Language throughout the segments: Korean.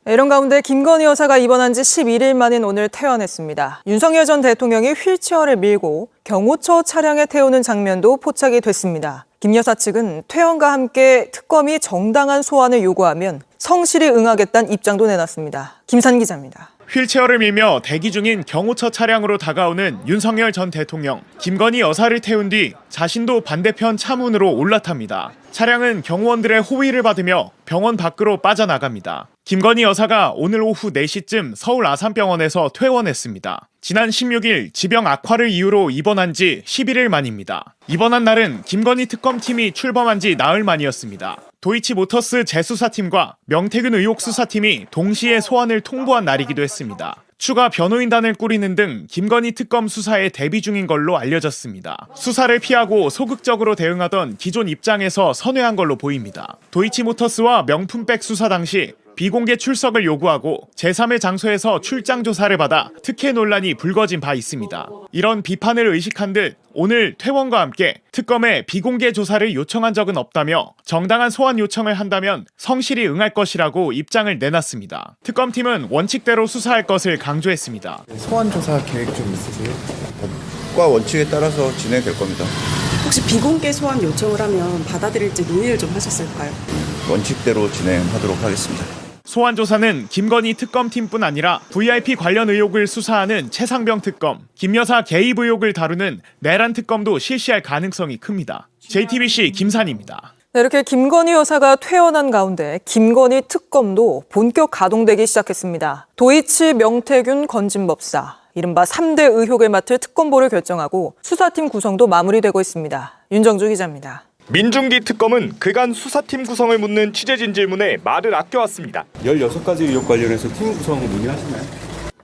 이런 가운데 김건희 여사가 입원한 지 11일 만인 오늘 퇴원했습니다. 윤석열 전 대통령이 휠체어를 밀고 경호처 차량에 태우는 장면도 포착이 됐습니다. 김 여사 측은 퇴원과 함께 특검이 정당한 소환을 요구하면 성실히 응하겠다는 입장도 내놨습니다. 김산 기자입니다. 휠체어를 밀며 대기 중인 경호처 차량으로 다가오는 윤석열 전 대통령. 김건희 여사를 태운 뒤 자신도 반대편 차문으로 올라탑니다. 차량은 경호원들의 호위를 받으며 병원 밖으로 빠져나갑니다. 김건희 여사가 오늘 오후 4시쯤 서울 아산병원에서 퇴원했습니다. 지난 16일 지병 악화를 이유로 입원한 지 11일 만입니다. 입원한 날은 김건희 특검팀이 출범한 지 나흘 만이었습니다. 도이치모터스 재수사팀과 명태균 의혹 수사팀이 동시에 소환을 통보한 날이기도 했습니다. 추가 변호인단을 꾸리는 등 김건희 특검 수사에 대비 중인 걸로 알려졌습니다. 수사를 피하고 소극적으로 대응하던 기존 입장에서 선회한 걸로 보입니다. 도이치모터스와 명품백 수사 당시 비공개 출석을 요구하고 제3의 장소에서 출장 조사를 받아 특혜 논란이 불거진 바 있습니다. 이런 비판을 의식한 듯 오늘 퇴원과 함께 특검에 비공개 조사를 요청한 적은 없다며 정당한 소환 요청을 한다면 성실히 응할 것이라고 입장을 내놨습니다. 특검팀은 원칙대로 수사할 것을 강조했습니다. 소환 조사 계획 좀 있으세요? 법과 원칙에 따라서 진행될 겁니다. 혹시 비공개 소환 요청을 하면 받아들일지 논의를 좀 하셨을까요? 원칙대로 진행하도록 하겠습니다. 소환 조사는 김건희 특검팀뿐 아니라 VIP 관련 의혹을 수사하는 최상병 특검, 김 여사 개입 의혹을 다루는 내란 특검도 실시할 가능성이 큽니다. JTBC 김산입니다. 이렇게 김건희 여사가 퇴원한 가운데 김건희 특검도 본격 가동되기 시작했습니다. 도이치 명태균 건진법사, 이른바 3대 의혹을 맡을 특검보를 결정하고 수사팀 구성도 마무리되고 있습니다. 윤정주 기자입니다. 민중기 특검은 그간 수사팀 구성을 묻는 취재진 질문에 말을 아껴왔습니다. 16가지 의혹 관련해서 팀 구성 논의하시나요?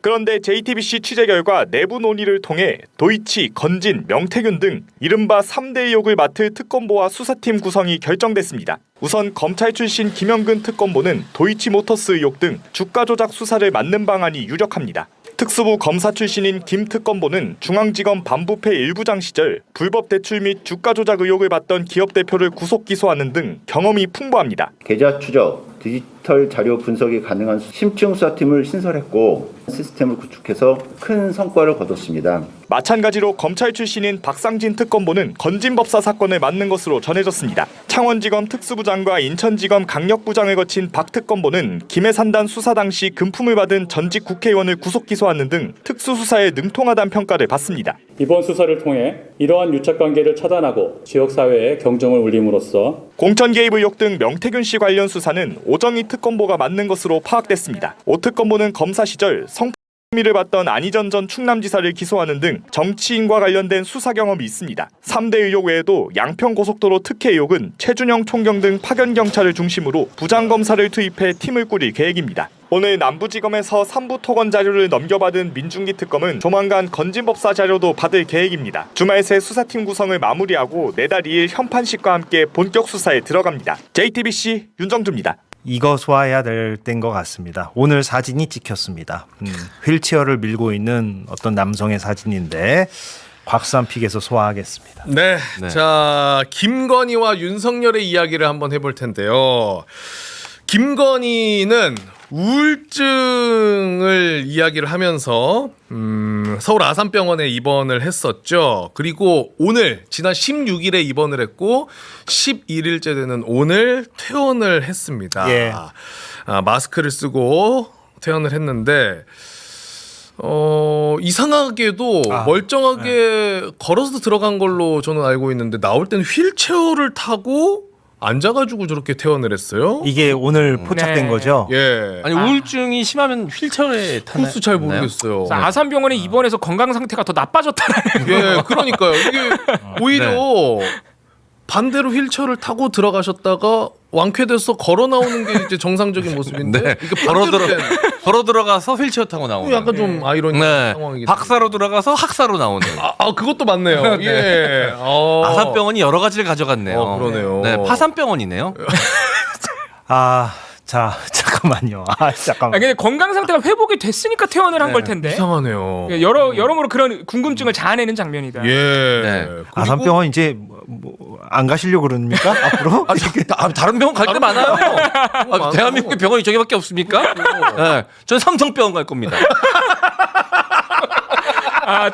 그런데 JTBC 취재 결과 내부 논의를 통해 도이치, 건진, 명태균 등 이른바 3대 의혹을 맡을 특검보와 수사팀 구성이 결정됐습니다. 우선 검찰 출신 김영근 특검보는 도이치모터스 의혹 등 주가 조작 수사를 맡는 방안이 유력합니다. 특수부 검사 출신인 김 특검보는 중앙지검 반부패 일부장 시절 불법 대출 및 주가 조작 의혹을 받던 기업 대표를 구속 기소하는 등 경험이 풍부합니다. 계좌 추적, 디지털 자료 분석이 가능한 심층 수사팀을 신설했고 시스템을 구축해서 큰 성과를 거뒀습니다. 마찬가지로 검찰 출신인 박상진 특검보는 건진법사 사건을 맡는 것으로 전해졌습니다. 창원지검 특수부장과 인천지검 강력부장을 거친 박 특검보는 김해 산단 수사 당시 금품을 받은 전직 국회의원을 구속 기소하는 등 특수수사에 능통하다는 평가를 받습니다. 이번 수사를 통해 이러한 유착관계를 차단하고 지역사회에 경종을 울림으로써 공천 개입 의혹 등 명태균 씨 관련 수사는 오정희 특검보가 맡는 것으로 파악됐습니다. 오 특검보는 검사 시절 혐의를 받던 안희전 전 충남지사를 기소하는 등 정치인과 관련된 수사 경험이 있습니다. 3대 의혹 외에도 양평고속도로 특혜 의혹은 최준영 총경 등 파견경찰을 중심으로 부장검사를 투입해 팀을 꾸릴 계획입니다. 오늘 남부지검에서 3부 토건 자료를 넘겨받은 민중기 특검은 조만간 건진법사 자료도 받을 계획입니다. 주말 새 수사팀 구성을 마무리하고 내달 2일 현판식과 함께 본격 수사에 들어갑니다. JTBC 윤정주입니다. 이거 소화해야 될 때인 것 같습니다. 오늘 사진이 찍혔습니다. 휠체어를 밀고 있는 어떤 남성의 사진인데 곽수산픽에서 소화하겠습니다. 네. 자, 김건희와 윤석열의 이야기를 한번 해볼 텐데요. 김건희는 우울증을 이야기를 하면서 서울 아산병원에 입원을 했었죠. 그리고 오늘 지난 16일에 입원을 했고 11일째 되는 오늘 퇴원을 했습니다. 예. 마스크를 쓰고 퇴원을 했는데 이상하게도 멀쩡하게 걸어서 들어간 걸로 저는 알고 있는데 나올 때는 휠체어를 타고 앉아가지고 저렇게 퇴원을 했어요. 이게 오늘 포착된 거죠? 예. 아니 우울증이 심하면 휠체어에 타나요? 코스 잘 모르겠어요. 아산병원에 입원해서 건강 상태가 더 나빠졌다는. 예, 그러니까요. 이게 오히려 반대로 휠체어를 타고 들어가셨다가 완쾌돼서 걸어 나오는 게 이제 정상적인 모습인데 이게 걸어 들어가서 휠체어 타고 나오는. 약간 좀 아이러니한 상황이기 때문에. 박사로 들어가서 학사로 나오는. 그것도 맞네요. 예. 아산병원이 여러 가지를 가져갔네요. 그러네요. 네, 파산병원이네요. 자, 잠깐만요. 잠깐만. 근데 건강 상태가 회복이 됐으니까 퇴원을 한 걸 텐데. 이상하네요. 여러모로 그런 궁금증을 자아내는 장면이다. 예. 아산병원 이제 안 가시려고 그럽니까? 앞으로? 다른 병원 갈 데 많아요. 대한민국에 병원이 저기밖에 없습니까? 네, 전 삼성병원 갈 겁니다.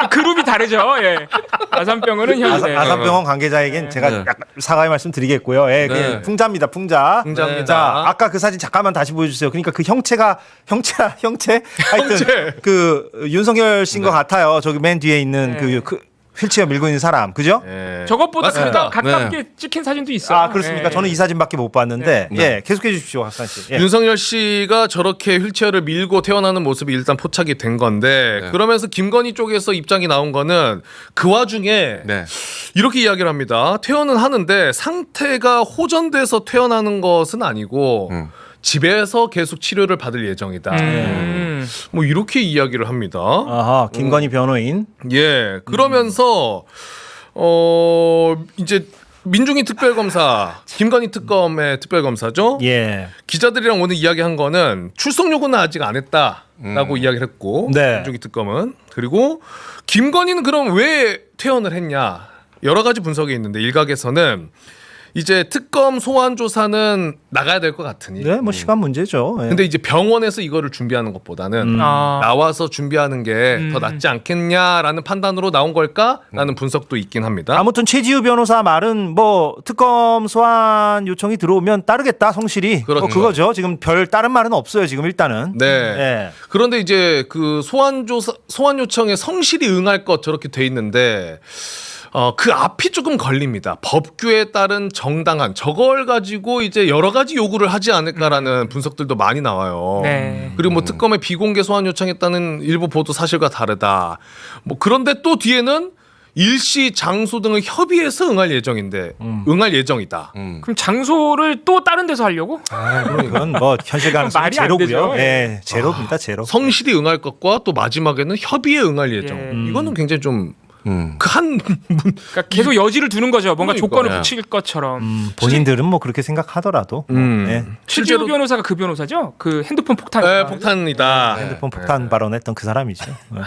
또 그룹이 다르죠. 예. 아산병원은 현재. 아산병원 관계자에겐 제가 네. 약간 사과의 말씀 드리겠고요. 예, 그게 네. 풍자입니다. 풍자. 풍자입니다. 자, 아까 그 사진 잠깐만 다시 보여주세요. 그러니까 그 형체? 하여튼 그 윤석열 씨인 것 같아요. 저기 맨 뒤에 있는 그 휠체어 밀고 있는 사람, 그죠? 저것보다 맞습니다. 가깝게 찍힌 사진도 있어요. 아, 그렇습니까? 예. 저는 이 사진밖에 못 봤는데, 예, 계속해 주십시오, 학산 씨. 예. 윤석열 씨가 저렇게 휠체어를 밀고 태어나는 모습이 일단 포착이 된 건데 그러면서 김건희 쪽에서 입장이 나온 거는 그 와중에 이렇게 이야기를 합니다. 퇴원은 하는데 상태가 호전돼서 퇴원하는 것은 아니고 집에서 계속 치료를 받을 예정이다. 뭐 이렇게 이야기를 합니다. 아하, 김건희 변호인. 예, 그러면서 이제 민중위 특별검사 김건희 특검의 특별검사죠. 예. 기자들이랑 오늘 이야기한 거는 출석 요구는 아직 안 했다라고 이야기를 했고 네. 민중위 특검은 그리고 김건희는 그럼 왜 퇴원을 했냐 여러 가지 분석이 있는데 일각에서는 이제 특검 소환 조사는 나가야 될 것 같으니. 네, 뭐 시간 문제죠. 예. 근데 이제 병원에서 이거를 준비하는 것보다는 나와서 준비하는 게 더 낫지 않겠냐라는 판단으로 나온 걸까라는 분석도 있긴 합니다. 아무튼 최지우 변호사 말은 뭐 특검 소환 요청이 들어오면 따르겠다 성실히. 그렇죠. 그거죠. 지금 별 다른 말은 없어요. 지금 일단은. 네. 예. 그런데 이제 그 소환 요청에 성실히 응할 것 저렇게 돼 있는데 그 앞이 조금 걸립니다. 법규에 따른 정당한 저걸 가지고 이제 여러 가지 요구를 하지 않을까라는 분석들도 많이 나와요. 네. 그리고 뭐 특검에 비공개 소환 요청했다는 일부 보도 사실과 다르다. 뭐 그런데 또 뒤에는 일시 장소 등을 협의해서 응할 예정인데 응할 예정이다. 그럼 장소를 또 다른 데서 하려고? 그건 뭐 현실 가능성이 말이 안 제로고요. 되죠. 예, 제로입니다. 제로. 성실히 응할 것과 또 마지막에는 협의에 응할 예정. 이거는 굉장히 좀 그러니까 계속 여지를 두는 거죠. 뭔가 그러니까. 조건을 붙일 것처럼. 본인들은 뭐 그렇게 생각하더라도 예. 최지우 변호사가 그 변호사죠? 그 핸드폰 폭탄. 네, 폭탄이다. 핸드폰 폭탄 발언했던 그 사람이죠. 예.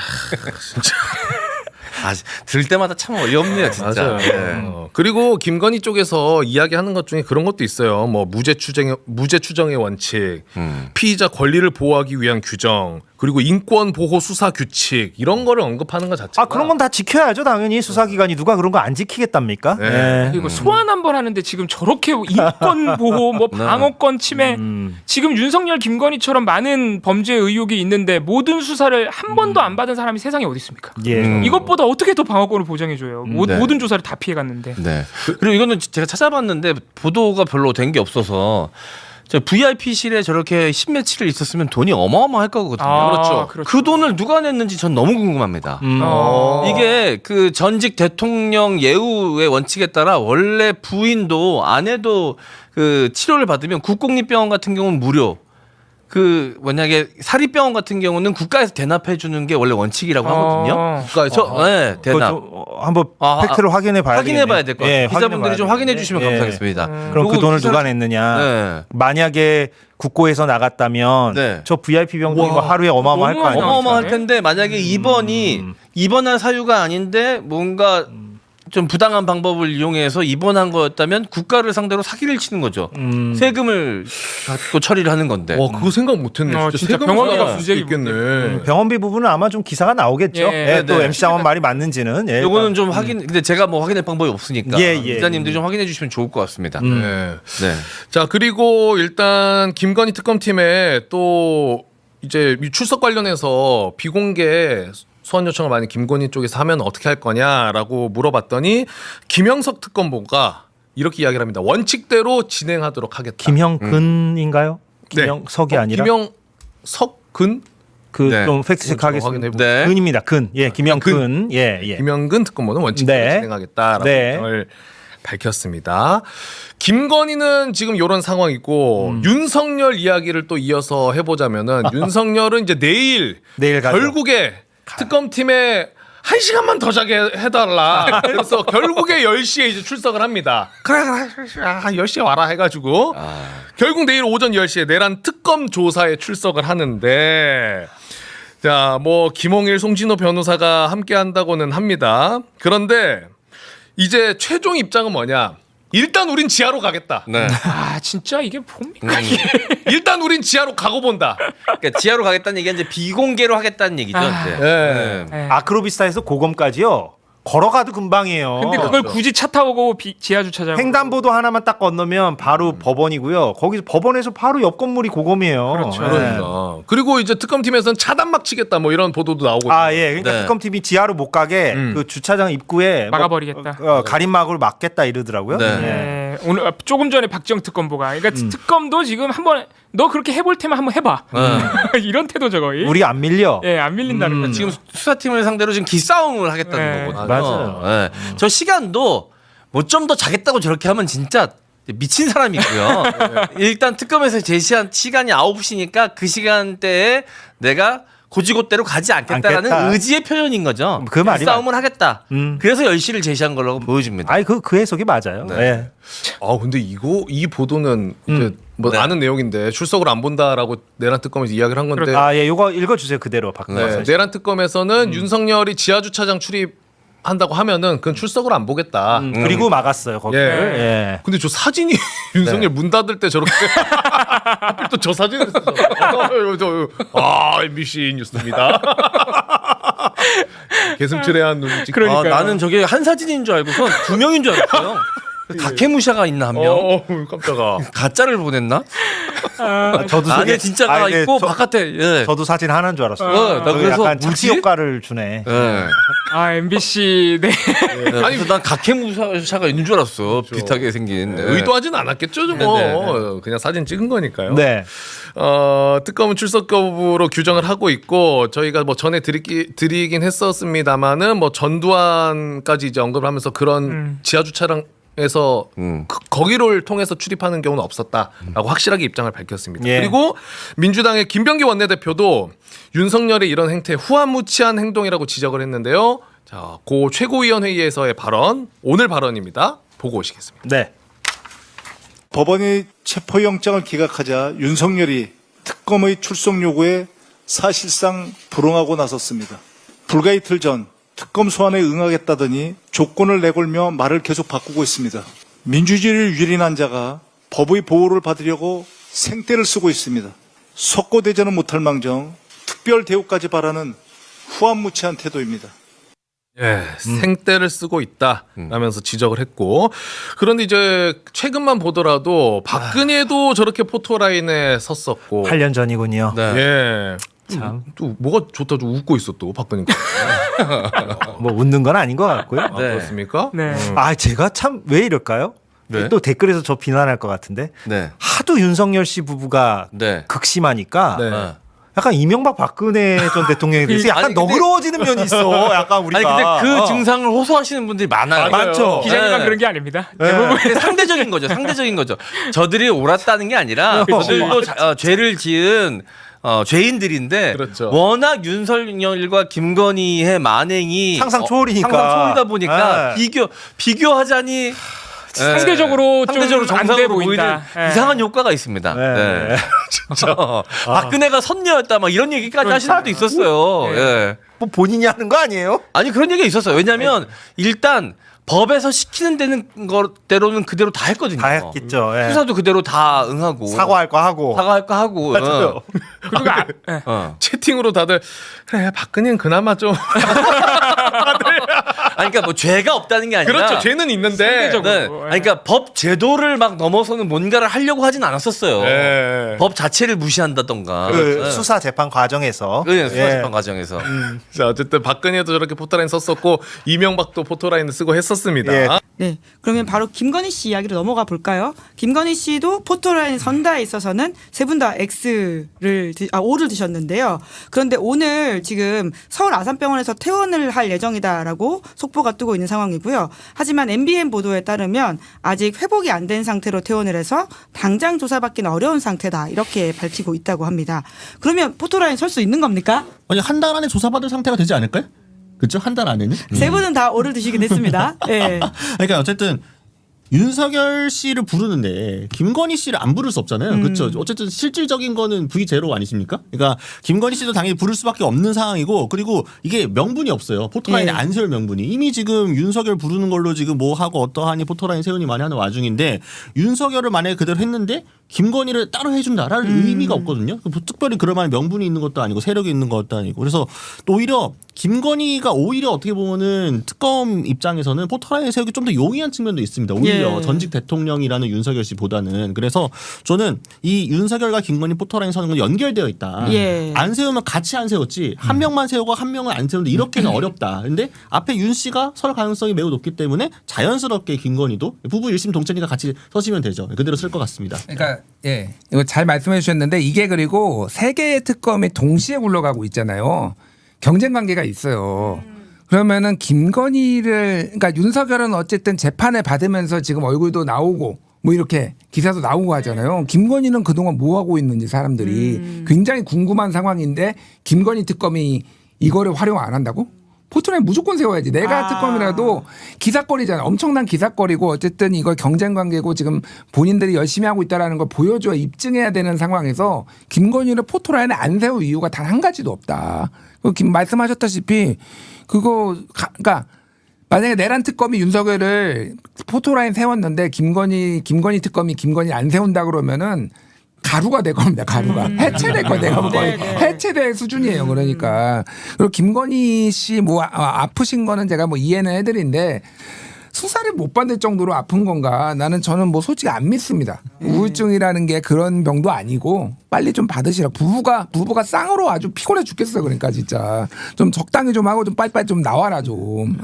들을 때마다 참 어이없네요, 진짜. 맞아요. 네. 그리고 김건희 쪽에서 이야기하는 것 중에 그런 것도 있어요. 뭐 무죄 추정의 원칙, 피의자 권리를 보호하기 위한 규정, 그리고 인권 보호 수사 규칙 이런 거를 언급하는 것 자체가 그런 건 다 지켜야죠. 당연히 수사기관이 누가 그런 거 안 지키겠답니까? 네. 예. 그리고 소환 한번 하는데 지금 저렇게 인권 보호, 뭐 방어권 침해, 지금 윤석열, 김건희처럼 많은 범죄 의혹이 있는데 모든 수사를 한 번도 안 받은 사람이 세상에 어디 있습니까? 예. 이것보다 어떻게 더 방어권을 보장해줘요? 네. 모든 조사를 다 피해갔는데. 네. 그리고 이거는 제가 찾아봤는데 보도가 별로 된 게 없어서 VIP실에 저렇게 10며칠을 있었으면 돈이 어마어마할 거거든요. 그렇죠. 그 돈을 누가 냈는지 전 너무 궁금합니다. 이게 그 전직 대통령 예우의 원칙에 따라 원래 부인도 아내도 그 치료를 받으면 국공립병원 같은 경우는 무료. 그 만약에 사립병원 같은 경우는 국가에서 대납해 주는 게 원래 원칙이라고 하거든요. 국가에서 네, 대납. 한번 팩트를 확인해 봐야 확인해 봐야 될 것 같아요. 예, 기자분들이 좀 확인해 되겠네. 주시면 예. 감사하겠습니다. 그럼 그 돈을 기사를- 누가 냈느냐? 네. 만약에 국고에서 나갔다면 네. 저 VIP 병동이 뭐 하루에 어마어마할 거 아니에요? 어마어마할 텐데 만약에 입원할 사유가 아닌데 뭔가 좀 부당한 방법을 이용해서 입원한 거였다면 국가를 상대로 사기를 치는 거죠. 세금을 갖고 처리를 하는 건데. 와 그거 생각 못했네. 진짜 세금 병원비가 부담 문제기 있겠네. 병원비 부분은 아마 좀 기사가 나오겠죠. 예, 예, 또 네. MC 장원 말이 맞는지는. 예, 요거는 좀 근데 제가 뭐 확인할 방법이 없으니까 예. 기자님들이 좀 확인해 주시면 좋을 것 같습니다. 네. 네. 자 그리고 일단 김건희 특검팀에 또 이제 출석 관련해서 비공개 소환 요청을 많이 김건희 쪽에서 하면 어떻게 할 거냐라고 물어봤더니 김영석 특검보가 이렇게 이야기를 합니다. 원칙대로 진행하도록 하겠다. 김형근인가요? 네. 김영석이 아니라 김영석근 그 네. 좀 팩트 체크 하겠습니다. 확인해볼게요. 네. 근입니다. 근. 예, 김영근. 예. 김영근 특검보는 원칙대로 네. 진행하겠다라고 네. 을 밝혔습니다. 김건희는 지금 이런 상황이고 윤석열 이야기를 또 이어서 해보자면은 윤석열은 이제 내일 가죠. 결국에 특검팀에 1시간만 더 자게 해달라. 그래서 결국에 10시에 이제 출석을 합니다. 그래 10시에 와라 해가지고 결국 내일 오전 10시에 내란 특검 조사에 출석을 하는데 자, 뭐 김홍일, 송진호 변호사가 함께 한다고는 합니다. 그런데 이제 최종 입장은 뭐냐? 일단 우린 지하로 가겠다. 네. 아 진짜 이게 뭡니까 이게. 일단 우린 지하로 가고 본다. 그러니까 지하로 가겠다는 얘기가 이제 비공개로 하겠다는 얘기죠. 이제. 네. 네. 아크로비스타에서 고검까지요. 걸어가도 금방이에요. 근데 그걸 굳이 차 타고 지하 주차장. 횡단보도 하나만 딱 건너면 바로 법원이고요. 거기서 법원에서 바로 옆 건물이 고검이에요. 그렇죠. 예. 그러니까. 그리고 이제 특검팀에서는 차단 막 치겠다 뭐 이런 보도도 나오고. 아, 예. 그러니까 네. 특검팀이 지하로 못 가게 그 주차장 입구에 막아버리겠다. 가림막으로 막겠다 이러더라고요. 네. 예. 네. 오늘 조금 전에 박지영 특검보가 그러니까 특검도 지금 한번 너 그렇게 해볼 테면 한번 해봐. 이런 태도죠 거의. 우리 안 밀려. 예, 안 밀린다는 거죠. 지금 수사팀을 상대로 지금 기싸움을 하겠다는 네. 거거든요. 맞아요. 예. 저 시간도 뭐 좀 더 자겠다고 저렇게 하면 진짜 미친 사람이고요. 일단 특검에서 제시한 시간이 9시니까 그 시간대에 내가 고지고대로 가지 않겠다라는 않겠다. 의지의 표현인 거죠. 그 말이 싸움을 하겠다. 음. 그래서 10시를 제시한 거라고 보여집니다. 아니 그 해석이 맞아요. 네. 예. 아 근데 이 보도는 이제 뭐 네. 아는 내용인데 출석을 안 본다라고 내란 특검에서 이야기를 한 건데. 아, 예. 요거 읽어 주세요. 그대로 박근혜. 네, 내란 특검에서는 윤석열이 지하 주차장 출입한다고 하면은 그건 출석을 안 보겠다. 그리고 막았어요. 거기를. 예. 근데 저 사진이 윤석열 문 닫을 때 저렇게 하필 또 저 사진을 썼어. MBC 뉴스입니다. 개슴츠레한 눈 찍. 그러니까요. 나는 저게 한 사진인 줄 알고선 2명인 줄 알았어요. 다케무샤가 있나 한 명? 깜짝아. 가짜를 보냈나? 저도 안에 진짜가 네, 있고 바깥에. 예. 저도 사진 하나인 줄 알았어요. 나 그래서 약간 착시 뭐지? 효과를 주네. 예. 아 MBC 네. 아니 난 가케무샤가 있는 줄 알았어. 비슷하게 생긴. 예. 의도하진 않았겠죠, 뭐. 네. 그냥 사진 찍은 거니까요. 네. 특검은 출석 여부로 규정을 하고 있고 저희가 뭐 전에 드리긴 했었습니다만은 뭐 전두환까지 이제 언급을 하면서 그런 지하 주차장에서 거기를 통해서 출입하는 경우는 없었다라고 확실하게 입장을 밝혔습니다. 예. 그리고 민주당의 김병기 원내대표도 윤석열의 이런 행태 후한무치한 행동이라고 지적을 했는데요. 자, 고 최고위원회의에서의 발언, 오늘 발언입니다. 보고 오시겠습니다. 네. 법원이 체포영장을 기각하자 윤석열이 특검의 출석 요구에 사실상 불응하고 나섰습니다. 불과 이틀 전 특검 소환에 응하겠다더니 조건을 내걸며 말을 계속 바꾸고 있습니다. 민주주의를 유린한 자가 법의 보호를 받으려고 생떼를 쓰고 있습니다. 석고대전은 못할 망정 특별 대우까지 바라는 후한무치한 태도입니다. 예, 생떼를 쓰고 있다라면서 지적을 했고 그런데 이제 최근만 보더라도 박근혜도 저렇게 포토라인에 섰었고 8년 전이군요. 네. 예. 참. 또 뭐가 좋다 좀 웃고 있어 또 박근혜가. 뭐 웃는 건 아닌 것 같고요. 아, 그렇습니까? 네. 아, 제가 참 왜 이럴까요? 네. 또 댓글에서 저 비난할 것 같은데 네. 하도 윤석열 씨 부부가 네. 극심하니까 네. 약간 이명박 박근혜 전 대통령에 대해서 약간 아니, 근데- 너그러워지는 면이 있어. 약간 우리가. 아니 근데 그 증상을 호소하시는 분들이 많아요. 많죠. 기자님만 네. 그런 게 아닙니다. 근데 상대적인 거죠. 상대적인 거죠. 저들이 옳았다는 게 아니라 저들도 죄를 지은 죄인들인데 그렇죠. 워낙 윤석열과 김건희의 만행이 상상 초월이니까. 상상 초월이다 보니까 네. 비교하자니 상대적으로 좀 상대적으로 안 돼 정상으로 보인다. 보이는 예. 이상한 효과가 있습니다. 네. 네. 진짜 박근혜가 선녀였다 막 이런 얘기까지 하시는 분도 있었어요. 예. 뭐 본인이 하는 거 아니에요? 아니 그런 얘기가 있었어요. 왜냐하면 일단 법에서 시키는 대로는 그대로 다 했거든요. 다 했겠죠. 예. 수사도 그대로 다 응하고 사과할 거 하고. 사과할 거 하고. 맞아요. 그리고 채팅으로 다들 그래 박근혜는 그나마 좀 아니 그러니까 뭐 죄가 없다는 게 아니라 그렇죠. 죄는 있는데. 네. 아니 그러니까 법 제도를 막 넘어서는 뭔가를 하려고 하진 않았었어요. 네. 법 자체를 무시한다던가. 그 네. 수사 재판 과정에서. 네, 수사 예. 재판 과정에서. 자 어쨌든 박근혜도 저렇게 포토라인 썼었고 이명박도 포토라인을 쓰고 했었습니다. 예. 네, 그러면 바로 김건희 씨 이야기로 넘어가 볼까요? 김건희 씨도 포토라인 선다에 있어서는 세 분 다 O를 드셨는데요. 그런데 오늘 지금 서울 아산병원에서 퇴원을 할 예정이다라고 속보가 뜨고 있는 상황이고요. 하지만 MBN 보도에 따르면 아직 회복이 안 된 상태로 퇴원을 해서 당장 조사받기는 어려운 상태다 이렇게 밝히고 있다고 합니다. 그러면 포토라인 설 수 있는 겁니까? 아니 한 달 안에 조사받을 상태가 되지 않을까요? 그렇죠? 한 달 안에는? 세 분은 다 O를 드시긴 했습니다. 네. 그러니까 어쨌든 윤석열 씨를 부르는데 김건희 씨를 안 부를 수 없잖아요. 그렇죠. 어쨌든 실질적인 거는 V0 아니십니까? 그러니까 김건희 씨도 당연히 부를 수밖에 없는 상황이고 그리고 이게 명분이 없어요. 포토라인에 안 세울 명분이. 이미 지금 윤석열 부르는 걸로 지금 뭐 하고 어떠하니 포토라인 세우니 많이 하는 와중인데 윤석열을 만약에 그대로 했는데 김건희를 따로 해준다라는 의미가 없거든요. 특별히 그럴 만한 명분이 있는 것도 아니고 세력이 있는 것도 아니고 그래서 또 오히려 김건희가 오히려 어떻게 보면은 특검 입장에서는 포토라인 세우기 좀 더 용이한 측면도 있습니다. 오히려 전직 대통령이라는 윤석열 씨보다는 그래서 저는 이 윤석열과 김건희 포토라인 서는 건 연결되어 있다. 안 세우면 같이 안 세웠지 한 명만 세우고 한 명은 안 세우는데 이렇게는 어렵다. 근데 앞에 윤 씨가 설 가능성이 매우 높기 때문에 자연스럽게 김건희도 부부 일심 동체니까 같이 서시면 되죠. 그대로 쓸 것 같습니다. 그러니까 이거 잘 말씀해 주셨는데 이게 그리고 세 개의 특검이 동시에 굴러가고 있잖아요. 경쟁 관계가 있어요. 그러면은 김건희를 그러니까 윤석열은 어쨌든 재판을 받으면서 지금 얼굴도 나오고 뭐 이렇게 기사도 나오고 하잖아요. 김건희는 그동안 뭐 하고 있는지 사람들이 굉장히 궁금한 상황인데 김건희 특검이 이거를 활용 안 한다고? 포토라인 무조건 세워야지. 내가 특검이라도 기사거리잖아. 엄청난 기사거리고 어쨌든 이걸 경쟁 관계고 지금 본인들이 열심히 하고 있다라는 걸 보여줘야 입증해야 되는 상황에서 김건희를 포토라인에 안 세울 이유가 단 한 가지도 없다. 말씀하셨다시피 그거 그러니까 만약에 내란 특검이 윤석열을 포토라인 세웠는데 김건희 특검이 김건희 안 세운다 그러면은 가루가 될 겁니다. 가루가 해체될 거 내가 거의 해체될 수준이에요. 그러니까 그리고 김건희 씨 뭐 아프신 거는 제가 뭐 이해는 해드린데 수사를 못 받을 정도로 아픈 건가? 저는 뭐 솔직히 안 믿습니다. 우울증이라는 게 그런 병도 아니고 빨리 좀 받으시라. 부부가 쌍으로 아주 피곤해 죽겠어요. 그러니까 진짜 좀 적당히 좀 하고 좀 빨리빨리 좀 나와라 좀.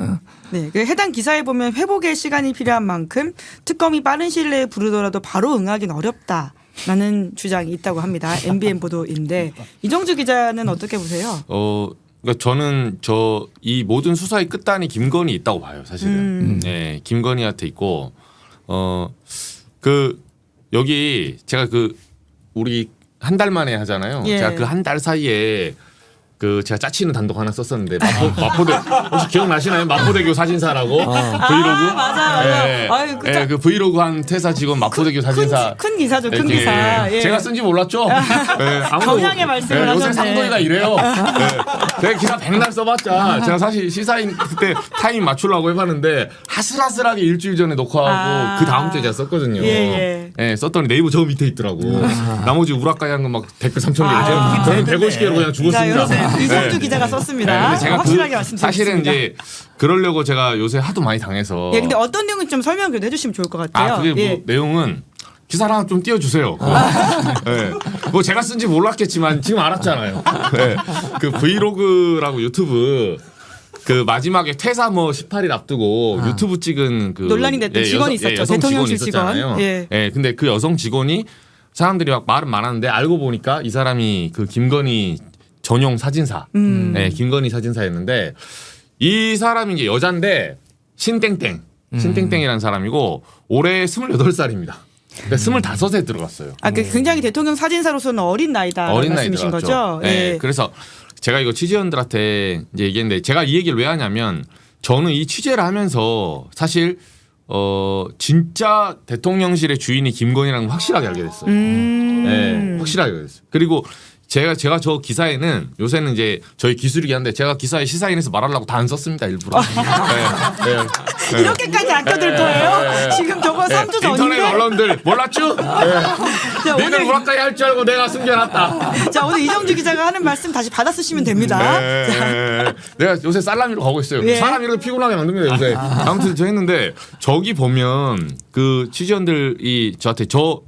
네, 그 해당 기사에 보면 회복의 시간이 필요한 만큼 특검이 빠른 시일 내에 부르더라도 바로 응하기는 어렵다. 라는 주장이 있다고 합니다. MBN 보도인데 이정주 기자는 어떻게 보세요? 그러니까 저는 이 모든 수사의 끝단이 김건희 있다고 봐요, 사실은. 네, 김건희한테 있고 여기 제가 우리 한 달 만에 하잖아요. 제가 그 한 달 사이에 제가 짜치는 단독 하나 썼었는데 마포대 혹시 기억나시나요? 마포대교 사진사라고 브이로그. 맞아요. 네, 그 브이로그 한 퇴사 직원 마포대교 사진사. 큰 기사죠, 큰 기사. 제가 쓴지 몰랐죠. 경향의 말씀을 요새 하셨네. 상도이가 이래요. 제가 기사 백날 써봤자 제가 사실 시사인 그때 타임 맞추려고 해봤는데 하슬하슬하게 일주일 전에 녹화하고 그 다음 주에 제가 썼거든요. 썼더니 네이버 저 밑에 있더라고. 나머지 우락가이 한 거 막 댓글 3,000개. 저는 150개로 그냥 죽었습니다. 이정주 기자가 썼습니다. 네, 제가 확실하게 말씀드리겠습니다. 사실은 이제 그러려고 제가 요새 하도 많이 당해서. 근데 어떤 내용은 좀 설명 좀 해주시면 좋을 것 같아요. 그게 뭐 내용은 기사를 하나 좀 띄워주세요. 뭐 제가 쓴지 몰랐겠지만 지금 알았잖아요. 그 브이로그라고 유튜브 마지막에 퇴사 18일 앞두고 유튜브 찍은 논란이 됐던 직원이 있었죠. 여성 대통령실 직원 있었잖아요. 근데 그 여성 직원이 사람들이 막 말은 많았는데 알고 보니까 이 사람이 김건희 전용 사진사, 김건희 사진사였는데 이 사람이 이제 여잔데 신땡땡이라는 사람이고 올해 28살입니다. 그러니까 25에 들어갔어요. 굉장히 대통령 사진사로서는 어린 나이다. 어린 말씀이신 나이 거죠? 그래서 제가 이거 취재원들한테 이제 얘기했는데 제가 이 얘기를 왜 하냐면 저는 이 취재를 하면서 사실 진짜 대통령실의 주인이 김건희라는 걸 확실하게 알게 됐어요. 확실하게 알게 됐어요. 그리고 제가 저 기사에는 요새는 이제 저희 기술이긴 한데 제가 기사에 시사인에서 말하려고 다 안 썼습니다 일부러. 이렇게까지 아껴둘 거예요? 지금 저거 3주 전인데. 인터넷 언론들 몰랐죠? 니들 우락가이 할 줄 알고 내가 숨겨놨다. 자 오늘 이정주 기자가 하는 말씀 다시 받아 쓰시면 됩니다. 내가 요새 살라미로 가고 있어요. 사람 이렇게 피곤하게 만듭니다 요새. 아무튼 저 했는데 저기 보면 그 취재원들이 저한테 저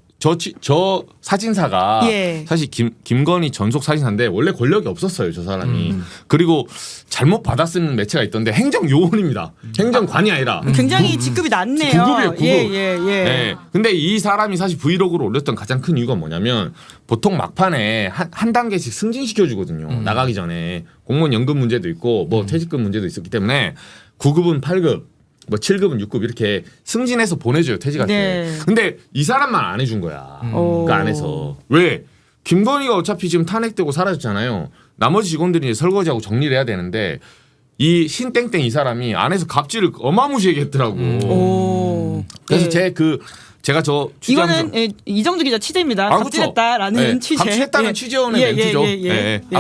사진사가 사실 김건희 전속 사진사인데 원래 권력이 없었어요 저 사람이. 그리고 잘못 받아 쓰는 매체가 있던데 행정요원입니다. 행정관이 아니라. 굉장히 직급이 낮네요. 9급이에요 9급. 근데 이 사람이 사실 브이로그를 올렸던 가장 큰 이유가 뭐냐면 보통 막판에 한 단계씩 승진시켜주거든요. 나가기 전에 공무원 연금 문제도 있고 뭐 퇴직금 문제도 있었기 때문에 9급은 8급 뭐 7급은 6급 이렇게 승진해서 보내줘요 퇴직할 때. 근데 이 사람만 안 해준 거야. 그 안에서. 왜? 김건희가 어차피 지금 탄핵되고 사라졌잖아요. 나머지 직원들이 이제 설거지하고 정리를 해야 되는데 이 신땡땡 이 사람이 안에서 갑질을 어마무시하게 했더라고. 그래서 제가 저 이거는 이정주 기자 취재입니다. 갑질했다라는 취재. 갑질했다는 취재원의 멘트죠.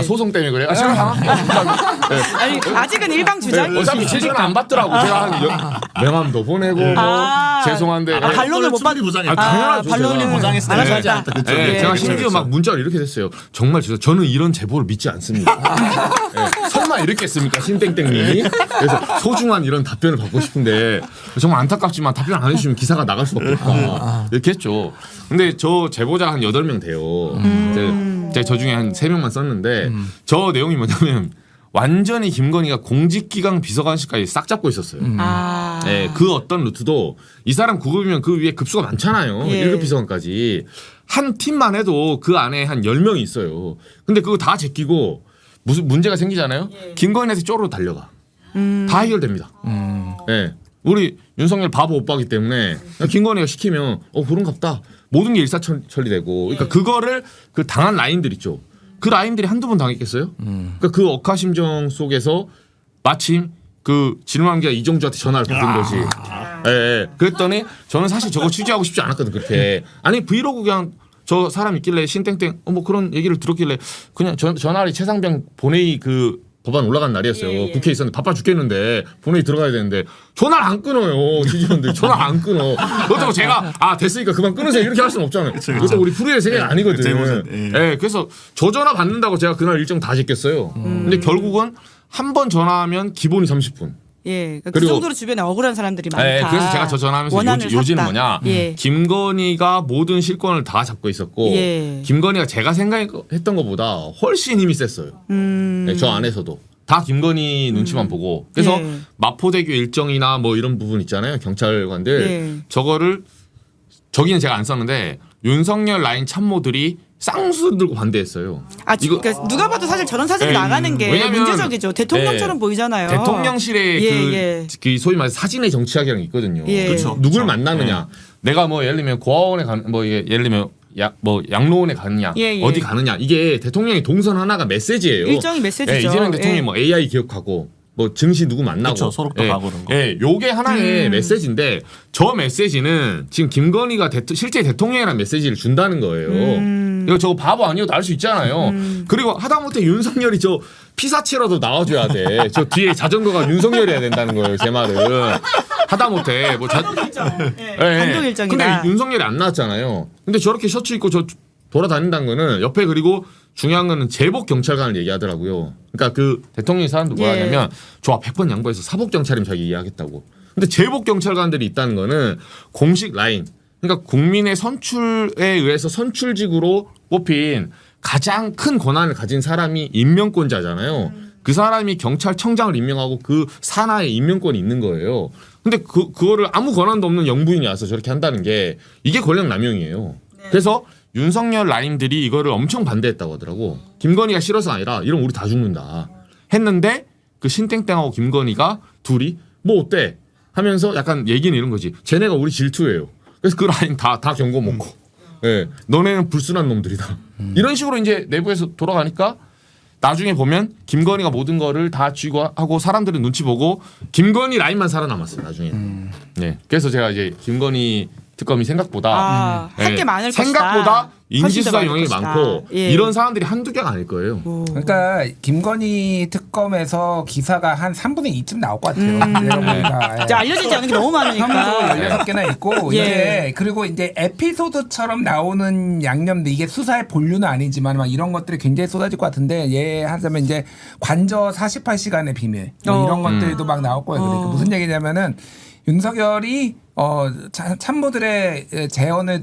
소송 때문에 그래요? 제가 당할게요. 아니 아직은 일방 주장. 어차피 제재는 안 받더라고. 제가 명함도 보내고 죄송한데 반론을 못 받은 보장했다. 당연하죠. 반론을 보장했어요. 제가 심지어 막 문자로 이렇게 됐어요. 정말 저는 이런 제보를 믿지 않습니다. 설마 이렇게 했습니까, 신땡땡님이? 그래서 소중한 이런 답변을 받고 싶은데 정말 안타깝지만 답변 안 해주시면 기사가 나갈 수 없겠다. 이렇게 했죠. 근데 저 제보자 한 8명 돼요. 제가 저 중에 한 3명만 썼는데 저 내용이 뭐냐면 완전히 김건희가 공직기강 비서관실까지 싹 잡고 있었어요. 네, 그 어떤 루트도 이 사람 9급이면 그 위에 급수가 많잖아요. 1급 비서관까지. 한 팀만 해도 그 안에 한 10명이 있어요. 근데 그거 다 제끼고 무슨 문제가 생기잖아요. 김건희한테 쪼르르 달려가. 다 해결됩니다. 네. 우리 윤석열 바보 오빠기 때문에 김건희가 시키면 그런갑다. 모든 게 일사천리되고. 그러니까 그거를 그 당한 라인들 있죠. 그 라인들이 한두 번 당했겠어요? 그러니까 그 억하심정 속에서 마침 그 질문기가 이정주한테 전화를 받은 거지. 그랬더니 저는 사실 저거 취재하고 싶지 않았거든. 그렇게. 아니 브이로그 그냥 저 사람 있길래 신땡땡 뭐 그런 얘기를 들었길래 그냥 전화를 최상병 본회의 그 법안 올라간 날이었어요. 국회에 있었는데 바빠 죽겠는데 본회의 들어가야 되는데 전화를 안 끊어요. 취재원들 전화를 안 끊어. 그렇다고 제가 됐으니까 그만 끊으세요 이렇게 할 수는 없잖아요. 그것도 우리 프로의 세계가 아니거든. 그래서 저 전화 받는다고 제가 그날 일정 다 제꼈어요. 근데 결국은 한 번 전화하면 기본이 30분. 그러니까 그 정도로 주변에 억울한 사람들이 많다. 그래서 제가 저 전화하면서 요지는 뭐냐. 김건희가 모든 실권을 다 잡고 있었고 김건희가 제가 생각했던 것보다 훨씬 힘이 셌어요. 저 안에서도. 다 김건희 눈치만 보고. 그래서 마포대교 일정이나 뭐 이런 부분 있잖아요. 경찰관들. 저기는 제가 안 썼는데 윤석열 라인 참모들이 쌍수를 들고 반대했어요. 그러니까 누가 봐도 사실 저런 사진 나가는 게 문제적이죠. 대통령처럼 보이잖아요. 대통령실에 그 소위 말해서 사진의 정치학이라는 게 있거든요. 그렇죠. 누굴 만나느냐. 내가 뭐 예를 들면 고아원에 가는 뭐 예를 들면 양로원에 가느냐, 어디 가느냐. 이게 대통령의 동선 하나가 메시지예요. 일정이 메시지죠. 이재명 대통령이 뭐 AI 기억하고 뭐 증시 누구 만나고. 그렇죠. 소록도 가고 그런 거. 요게 하나의 메시지인데 저 메시지는 지금 김건희가 실제 대통령이라는 메시지를 준다는 거예요. 이거 저거 바보 아니어도 알 수 있잖아요. 그리고 하다못해 윤석열이 저 피사체라도 나와줘야 돼. 저 뒤에 자전거가 윤석열이어야 된다는 거예요. 제 말은. 하다못해 단독 일정이다. 근데 윤석열이 안 나왔잖아요. 근데 저렇게 셔츠 입고 저 돌아다닌다는 거는 옆에 그리고 중요한 거는 제복 경찰관을 얘기하더라고요. 그러니까 그 대통령이 사람들 뭐라 하냐면 저 100번 양보해서 사복 경찰이면 자기 이해하겠다고. 근데 제복 경찰관들이 있다는 거는 공식 라인. 그러니까 국민의 선출에 의해서 선출직으로 뽑힌 가장 큰 권한을 가진 사람이 임명권자잖아요. 그 사람이 경찰청장을 임명하고 그 산하에 임명권이 있는 거예요. 근데 그거를 아무 권한도 없는 영부인이 와서 저렇게 한다는 게 이게 권력 남용이에요. 그래서 윤석열 라인들이 이거를 엄청 반대했다고 하더라고. 김건희가 싫어서 아니라 이러면 우리 다 죽는다 했는데 그 신땡땡하고 김건희가 둘이 뭐 어때 하면서 약간 얘기는 이런 거지. 쟤네가 우리 질투예요. 그래서 그 라인 다 경고 먹고. 너네는 불순한 놈들이다. 이런 식으로 이제 내부에서 돌아가니까 나중에 보면 김건희가 모든 거를 다 쥐고 하고 사람들은 눈치 보고 김건희 라인만 살아남았어요. 나중에. 그래서 제가 이제 김건희 특검이 생각보다 할 게 많을 생각보다 것이다. 인지수사 영역이 많고 이런 사람들이 한두 개가 아닐 거예요. 그러니까 김건희 특검에서 기사가 한 3분의 2쯤 나올 것 같아요. 내가 보니까. 알려지지 않은 게 너무 많으니까. 16개나 있고 이제 그리고 이제 에피소드처럼 나오는 양념들 이게 수사의 본류는 아니지만 막 이런 것들이 굉장히 쏟아질 것 같은데 하자면 이제 관저 48시간의 비밀 뭐 이런 것들도 막 나올 거예요. 그러니까 무슨 얘기냐면은 윤석열이 참모들의 조언을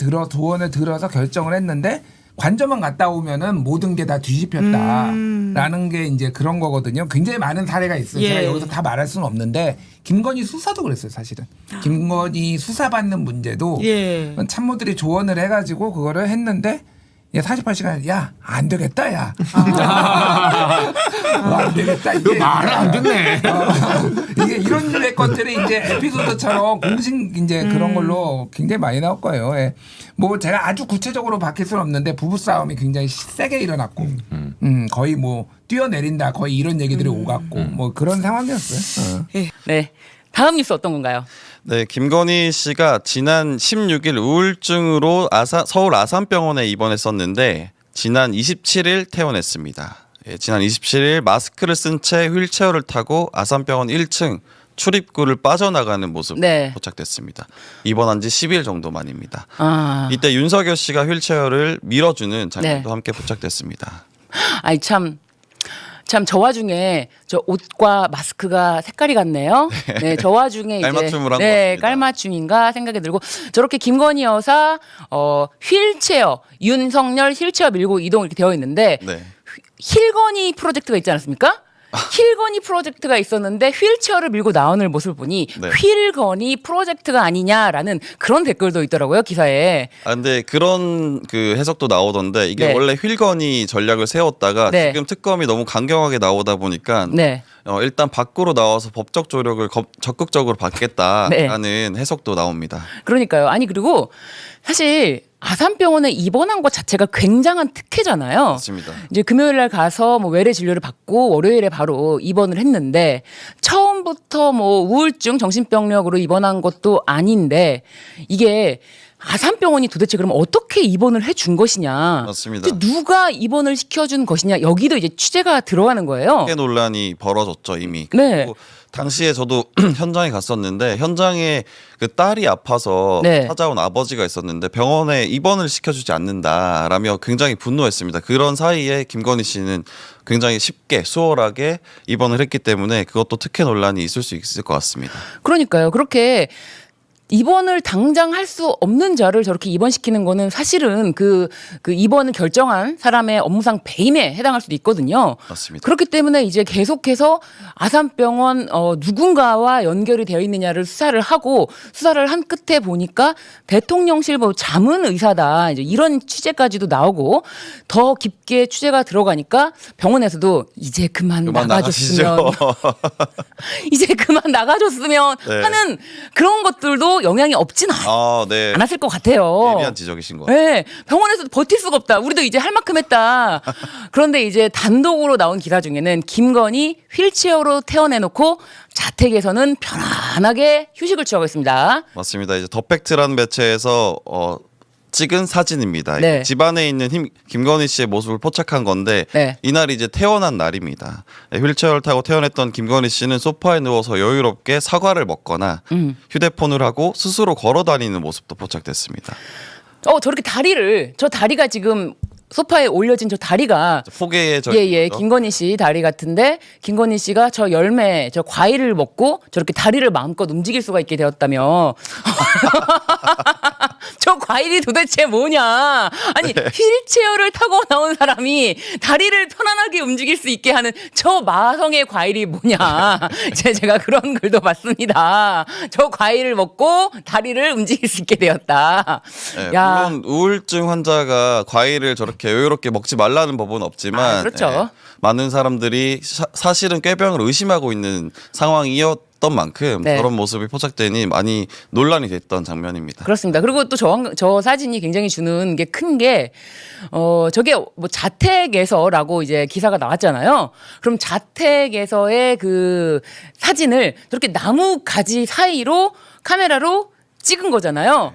들어서 결정을 했는데 관저만 갔다 오면은 모든 게 다 뒤집혔다라는 게 이제 그런 거거든요. 굉장히 많은 사례가 있어요. 제가 여기서 다 말할 수는 없는데 김건희 수사도 그랬어요, 사실은. 김건희 수사받는 문제도 참모들이 조언을 해가지고 그거를 했는데 48시간 안 되겠다 야. 안 되겠다 이게 말을 안 듣네. 이게 이런 류의 것들이 이제 에피소드처럼 공식 이제 그런 걸로 굉장히 많이 나올 거예요. 뭐 제가 아주 구체적으로 밝힐 수는 없는데 부부 싸움이 굉장히 세게 일어났고 거의 뭐 뛰어내린다 거의 이런 얘기들이 오갔고 뭐 그런 상황이었어요. 네. 다음 뉴스 어떤 건가요? 네, 김건희 씨가 지난 16일 우울증으로 서울 아산병원에 입원했었는데 지난 27일 퇴원했습니다. 예, 지난 27일 마스크를 쓴 채 휠체어를 타고 아산병원 1층 출입구를 빠져나가는 모습 네. 포착됐습니다. 입원한 지 10일 정도 만입니다. 이때 윤석열 씨가 휠체어를 밀어주는 장면도 네. 함께 포착됐습니다. 아이 참 저 와중에 저 옷과 마스크가 색깔이 같네요. 네, 저 와중에 이제 깔맞춤을 한 것 네, 같습니다. 깔맞춤인가 생각이 들고 저렇게 김건희 여사 휠체어 윤석열 휠체어 밀고 이동 이렇게 되어 있는데 네. 힐건이 프로젝트가 있지 않았습니까? 힐건이 프로젝트가 있었는데 휠체어를 밀고 나오는 모습을 보니 네. 휠건이 프로젝트가 아니냐라는 그런 댓글도 있더라고요 기사에. 근데 그런 그 해석도 나오던데 이게 네. 원래 휠건이 전략을 세웠다가 네. 지금 특검이 너무 강경하게 나오다 보니까 네. 일단 밖으로 나와서 법적 조력을 적극적으로 받겠다라는 해석도 나옵니다. 그러니까요. 아니 그리고 사실 아산병원에 입원한 것 자체가 굉장한 특혜잖아요. 맞습니다. 이제 금요일 날 가서 뭐 외래 진료를 받고 월요일에 바로 입원을 했는데 처음부터 뭐 우울증 정신병력으로 입원한 것도 아닌데 이게 아산병원이 도대체 그럼 어떻게 입원을 해준 것이냐? 맞습니다. 누가 입원을 시켜준 것이냐? 여기도 이제 취재가 들어가는 거예요. 특혜 논란이 벌어졌죠 이미. 네. 그리고 당시에 저도 현장에 갔었는데 현장에 그 딸이 아파서 네. 찾아온 아버지가 있었는데 병원에 입원을 시켜주지 않는다라며 굉장히 분노했습니다. 그런 사이에 김건희 씨는 굉장히 쉽게 수월하게 입원을 했기 때문에 그것도 특혜 논란이 있을 수 있을 것 같습니다. 그러니까요. 그렇게 입원을 당장 할 수 없는 자를 저렇게 입원시키는 거는 사실은 그 입원을 결정한 사람의 업무상 배임에 해당할 수도 있거든요. 맞습니다. 그렇기 때문에 이제 계속해서 아산병원 누군가와 연결이 되어 있느냐를 수사를 하고 수사를 한 끝에 보니까 대통령실 자문 의사다. 이제 이런 취재까지도 나오고 더 깊게 취재가 들어가니까 병원에서도 이제 그만 나가줬으면 이제 그만 나가줬으면 네. 하는 그런 것들도 영향이 없진 네. 않았을 것 같아요. 예리한 지적이신 것 같아요. 네, 병원에서도 버틸 수가 없다. 우리도 이제 할 만큼 했다. 그런데 이제 단독으로 나온 기사 중에는 김건희 휠체어로 태어내놓고 자택에서는 편안하게 휴식을 취하고 있습니다. 맞습니다. 이제 더 팩트라는 매체에서 찍은 사진입니다. 네. 집안에 있는 김건희 씨의 모습을 포착한 건데 네. 이날이 이제 태어난 날입니다. 휠체어를 타고 태어났던 김건희 씨는 소파에 누워서 여유롭게 사과를 먹거나 휴대폰을 하고 스스로 걸어 다니는 모습도 포착됐습니다. 저렇게 저 다리가 지금 소파에 올려진 저 다리가 포개에 김건희 씨 다리 같은데 김건희 씨가 저 열매 저 과일을 먹고 저렇게 다리를 마음껏 움직일 수가 있게 되었다며 저 과일이 도대체 뭐냐? 아니 휠체어를 타고 나온 사람이 다리를 편안하게 움직일 수 있게 하는 저 마성의 과일이 뭐냐? 제가 그런 글도 봤습니다. 저 과일을 먹고 다리를 움직일 수 있게 되었다. 네, 야. 물론 우울증 환자가 과일을 저렇게 여유롭게 먹지 말라는 법은 없지만 그렇죠. 많은 사람들이 사실은 꾀병을 의심하고 있는 상황이었던 만큼 네. 그런 모습이 포착되니 많이 논란이 됐던 장면입니다. 그렇습니다. 그리고 또 저 사진이 굉장히 주는 게 큰 게 저게 뭐 자택에서라고 이제 기사가 나왔잖아요. 그럼 자택에서의 그 사진을 저렇게 나무 가지 사이로 카메라로 찍은 거잖아요.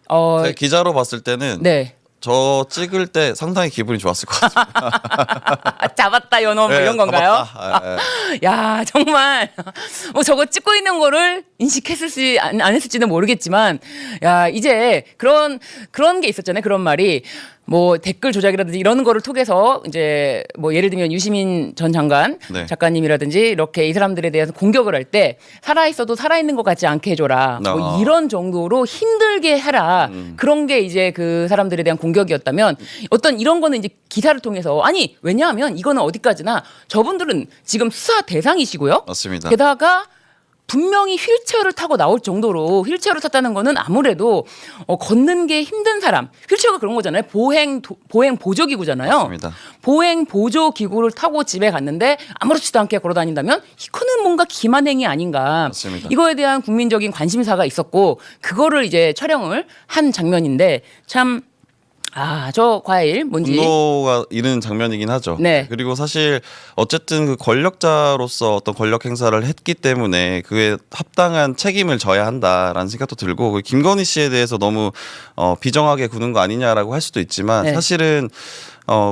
제가 기자로 봤을 때는 네. 저 찍을 때 상당히 기분이 좋았을 것 같습니다. 잡았다 연어 뭐 네, 이런 건가요? 잡았다. 야 정말 뭐 저거 찍고 있는 거를 인식했을지 안 했을지는 모르겠지만 야 이제 그런 게 있었잖아요. 그런 말이 뭐 댓글 조작이라든지 이런 거를 통해서 이제 뭐 예를 들면 유시민 전 장관 네. 작가님이라든지 이렇게 이 사람들에 대해서 공격을 할 때 살아있어도 살아있는 것 같지 않게 해줘라 뭐 이런 정도로 힘들게 해라 그런 게 이제 그 사람들에 대한 공격이었다면 어떤 이런 거는 이제 기사를 통해서 아니 왜냐하면 이거는 어디까지나 저분들은 지금 수사 대상이시고요. 맞습니다. 게다가 분명히 휠체어를 타고 나올 정도로 휠체어를 탔다는 거는 아무래도 걷는 게 힘든 사람. 휠체어가 그런 거잖아요. 보행 보조기구잖아요. 맞습니다. 보행 보조기구를 타고 집에 갔는데 아무렇지도 않게 걸어 다닌다면 이거는 뭔가 기만행위 아닌가. 맞습니다. 이거에 대한 국민적인 관심사가 있었고 그거를 이제 촬영을 한 장면인데 참 저 과일 뭔지. 분노가 이르는 장면이긴 하죠. 네. 그리고 사실 어쨌든 그 권력자로서 어떤 권력 행사를 했기 때문에 그에 합당한 책임을 져야 한다라는 생각도 들고 그 김건희 씨에 대해서 너무 비정하게 구는 거 아니냐라고 할 수도 있지만 네. 사실은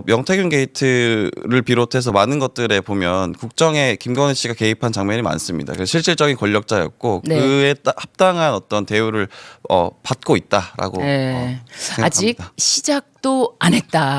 명태균 게이트를 비롯해서 많은 것들에 보면 국정에 김건희 씨가 개입한 장면이 많습니다. 그래서 실질적인 권력자였고 네. 그에 합당한 어떤 대우를 받고 있다라고 네. 생각합니다. 아직 시작도 안 했다.